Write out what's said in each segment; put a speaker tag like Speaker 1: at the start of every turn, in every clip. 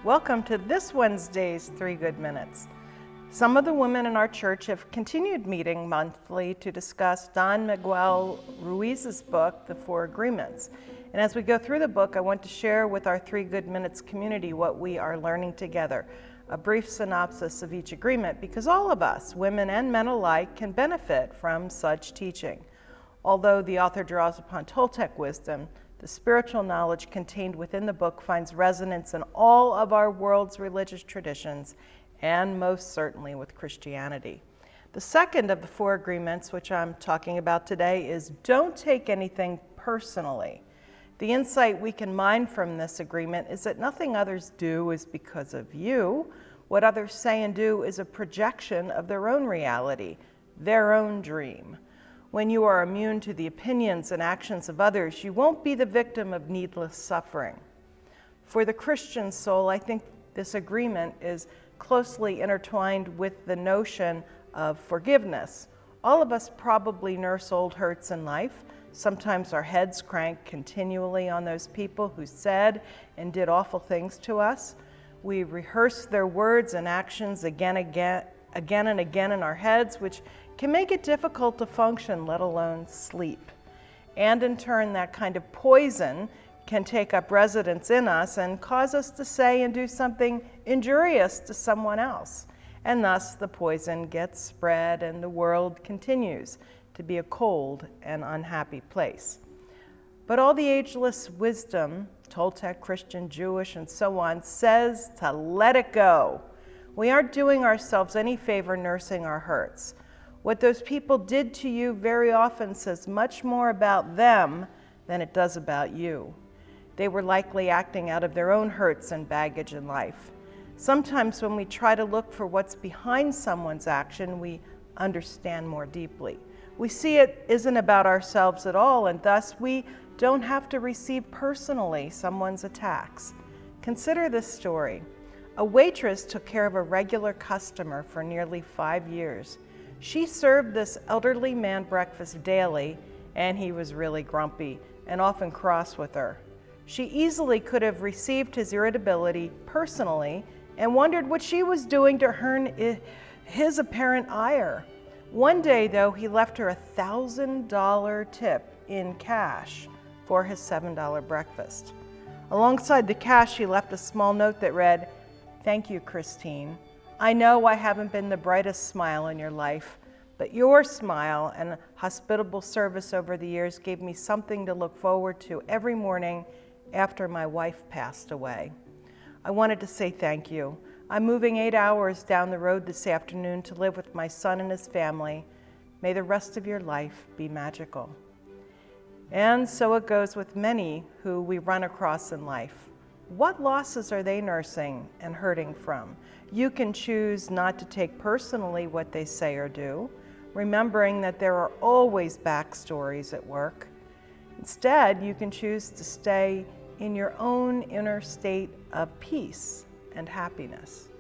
Speaker 1: Welcome to this Wednesday's 3 Good Minutes. Some of the women in our church have continued meeting monthly to discuss Don Miguel Ruiz's book, The 4 Agreements. And as we go through the book, I want to share with our 3 Good Minutes community what we are learning together, a brief synopsis of each agreement, because all of us, women and men alike, can benefit from such teaching. Although the author draws upon Toltec wisdom, the spiritual knowledge contained within the book finds resonance in all of our world's religious traditions, and most certainly with Christianity. The second of the 4 agreements, which I'm talking about today, is don't take anything personally. The insight we can mine from this agreement is that nothing others do is because of you. What others say and do is a projection of their own reality, their own dream. When you are immune to the opinions and actions of others, you won't be the victim of needless suffering. For the Christian soul, I think this agreement is closely intertwined with the notion of forgiveness. All of us probably nurse old hurts in life. Sometimes our heads crank continually on those people who said and did awful things to us. We rehearse their words and actions again and again in our heads, which can make it difficult to function, let alone sleep. And in turn, that kind of poison can take up residence in us and cause us to say and do something injurious to someone else. And thus the poison gets spread and the world continues to be a cold and unhappy place. But all the ageless wisdom, Toltec, Christian, Jewish, and so on, says to let it go. We aren't doing ourselves any favor nursing our hurts. What those people did to you very often says much more about them than it does about you. They were likely acting out of their own hurts and baggage in life. Sometimes when we try to look for what's behind someone's action, we understand more deeply. We see it isn't about ourselves at all, and thus we don't have to receive personally someone's attacks. Consider this story. A waitress took care of a regular customer for nearly 5 years. She served this elderly man breakfast daily, and he was really grumpy and often cross with her. She easily could have received his irritability personally and wondered what she was doing to earn his apparent ire. One day, though, he left her a $1,000 tip in cash for his $7 breakfast. Alongside the cash, he left a small note that read, "Thank you, Christine. I know I haven't been the brightest smile in your life, but your smile and hospitable service over the years gave me something to look forward to every morning after my wife passed away. I wanted to say thank you. I'm moving 8 hours down the road this afternoon to live with my son and his family. May the rest of your life be magical." And so it goes with many who we run across in life. What losses are they nursing and hurting from? You can choose not to take personally what they say or do, remembering that there are always backstories at work. Instead, you can choose to stay in your own inner state of peace and happiness.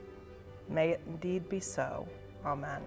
Speaker 1: May it indeed be so. Amen.